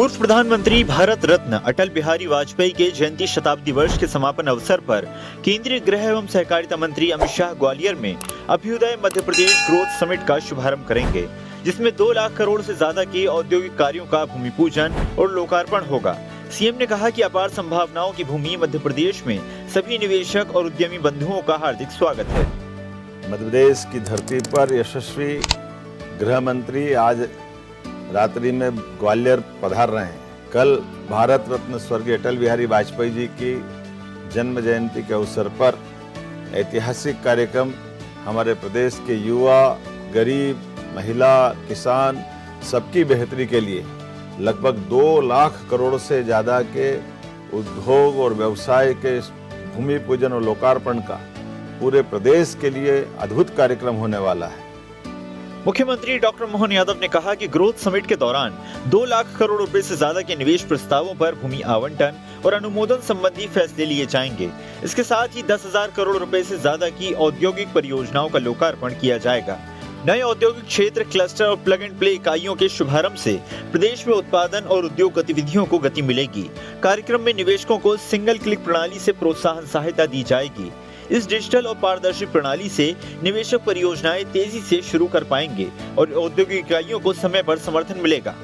पूर्व प्रधानमंत्री भारत रत्न अटल बिहारी वाजपेयी के जयंती शताब्दी वर्ष के समापन अवसर पर केंद्रीय गृह एवं सहकारिता मंत्री अमित शाह ग्वालियर में अभ्युदय मध्य प्रदेश ग्रोथ समिट का शुभारंभ करेंगे, जिसमें 2 लाख करोड़ से ज्यादा के औद्योगिक कार्यों का भूमि पूजन और लोकार्पण होगा। सीएम ने कहा कि अपार संभावनाओं की भूमि मध्य प्रदेश में सभी निवेशक और उद्यमी बंधुओं का हार्दिक स्वागत है। मध्य प्रदेश की धरती पर यशस्वी गृह मंत्री आज रात्रि में ग्वालियर पधार रहे हैं। कल भारत रत्न स्वर्गीय अटल बिहारी वाजपेयी जी की जन्म जयंती के अवसर पर ऐतिहासिक कार्यक्रम हमारे प्रदेश के युवा, गरीब, महिला, किसान सबकी बेहतरी के लिए लगभग 2 लाख करोड़ से ज़्यादा के उद्योग और व्यवसाय के भूमि पूजन और लोकार्पण का पूरे प्रदेश के लिए अद्भुत कार्यक्रम होने वाला है। मुख्यमंत्री डॉक्टर मोहन यादव ने कहा कि ग्रोथ समिट के दौरान 2 लाख करोड़ रुपए से ज्यादा के निवेश प्रस्तावों पर भूमि आवंटन और अनुमोदन संबंधी फैसले लिए जाएंगे। इसके साथ ही 10,000 करोड़ रुपए से ज्यादा की औद्योगिक परियोजनाओं का लोकार्पण किया जाएगा। नए औद्योगिक क्षेत्र, क्लस्टर और प्लग एंड प्ले इकाइयों के शुभारंभ से प्रदेश में उत्पादन और उद्योग गतिविधियों को गति मिलेगी। कार्यक्रम में निवेशकों को सिंगल क्लिक प्रणाली से प्रोत्साहन सहायता दी जाएगी। इस डिजिटल और पारदर्शी प्रणाली से निवेशक परियोजनाएं तेजी से शुरू कर पाएंगे और औद्योगिक इकाइयों को समय पर समर्थन मिलेगा।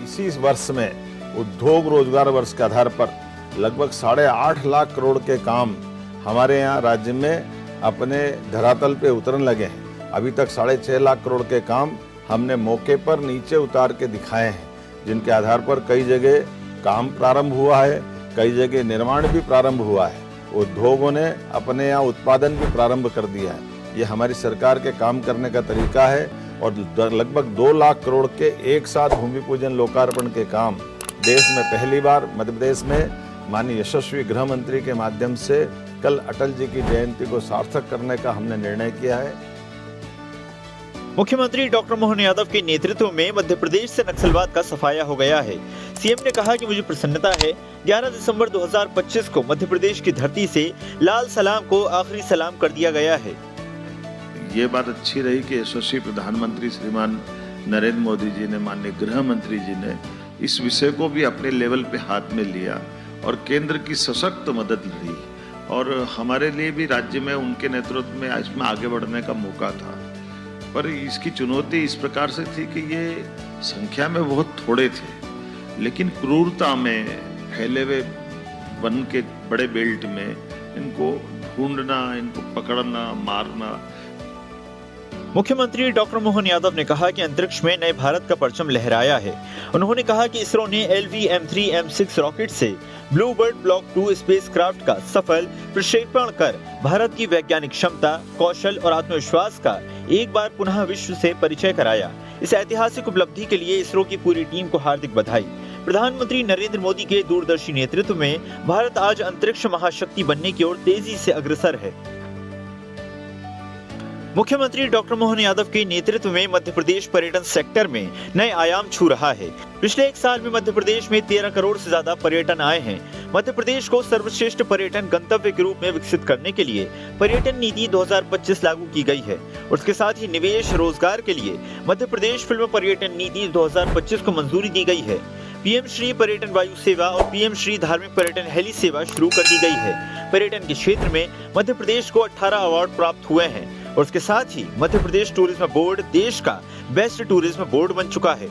इसी वर्ष में उद्योग रोजगार वर्ष के आधार पर लगभग 8.5 लाख करोड़ के काम हमारे यहाँ राज्य में अपने धरातल पे उतरने लगे हैं। अभी तक 6.5 लाख करोड़ के काम हमने मौके पर नीचे उतार के दिखाए हैं, जिनके आधार पर कई जगह काम प्रारंभ हुआ है, कई जगह निर्माण भी प्रारंभ हुआ है। उद्योगों ने अपने यहाँ उत्पादन भी प्रारंभ कर दिया है। ये हमारी सरकार के काम करने का तरीका है और लगभग 2 लाख करोड़ के एक साथ भूमि पूजन लोकार्पण के काम देश में पहली बार मध्य प्रदेश में माननीय यशस्वी गृह मंत्री के माध्यम से कल अटल जी की जयंती को सार्थक करने का हमने निर्णय किया है। मुख्यमंत्री डॉक्टर मोहन यादव के नेतृत्व में मध्य प्रदेश से नक्सलवाद का सफाया हो गया है। सीएम ने कहा कि मुझे प्रसन्नता है 11 दिसंबर 2025 को मध्य प्रदेश की धरती से लाल सलाम को आखिरी सलाम कर दिया गया है। ये बात अच्छी रही कि यशस्वी प्रधानमंत्री श्रीमान नरेंद्र मोदी जी ने, माननीय गृह मंत्री जी ने इस विषय को भी अपने लेवल पे हाथ में लिया और केंद्र की सशक्त मदद ली और हमारे लिए भी राज्य में उनके नेतृत्व में इसमें आगे बढ़ने का मौका था। पर इसकी चुनौती इस प्रकार से थी कि ये संख्या में बहुत थोड़े थे, लेकिन क्रूरता में फैले हुए वन के बड़े बेल्ट में इनको ढूंढना, इनको पकड़ना, मारना। मुख्यमंत्री डॉक्टर मोहन यादव ने कहा कि अंतरिक्ष में नए भारत का परचम लहराया है। उन्होंने कहा कि इसरो ने LV-M3-M6 रॉकेट से ब्लूबर्ड ब्लॉक 2 स्पेसक्राफ्ट का सफल प्रक्षेपण कर भारत की वैज्ञानिक क्षमता, कौशल और आत्मविश्वास का एक बार पुनः विश्व से परिचय कराया। इस ऐतिहासिक उपलब्धि के लिए इसरो की पूरी टीम को हार्दिक बधाई। प्रधानमंत्री नरेंद्र मोदी के दूरदर्शी नेतृत्व में भारत आज अंतरिक्ष महाशक्ति बनने की ओर तेजी से अग्रसर है। मुख्यमंत्री डॉक्टर मोहन यादव के नेतृत्व में मध्य प्रदेश पर्यटन सेक्टर में नए आयाम छू रहा है। पिछले 1 साल में मध्य प्रदेश में 13 करोड़ से ज्यादा पर्यटन आए हैं। मध्य प्रदेश को सर्वश्रेष्ठ पर्यटन गंतव्य के रूप में विकसित करने के लिए पर्यटन नीति 2025 लागू की गई है। उसके साथ ही निवेश, रोजगार के लिए मध्य प्रदेश फिल्म पर्यटन नीति 2025 को मंजूरी दी गई है। पीएम श्री पर्यटन वायु सेवा और पीएम श्री धार्मिक पर्यटन हेली सेवा शुरू कर दी गई है। पर्यटन के क्षेत्र में मध्य प्रदेश को 18 अवार्ड प्राप्त हुए हैं और उसके साथ ही मध्य प्रदेश टूरिज्म बोर्ड देश का बेस्ट टूरिज्म बोर्ड बन चुका है।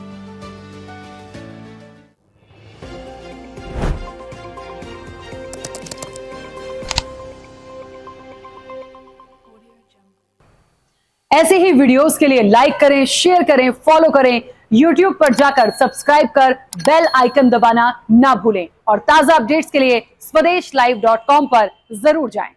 ऐसे ही वीडियोस के लिए लाइक करें, शेयर करें, फॉलो करें। YouTube पर जाकर सब्सक्राइब कर बेल आइकन दबाना ना भूलें और ताजा अपडेट्स के लिए swedeshlive.com पर जरूर जाएं।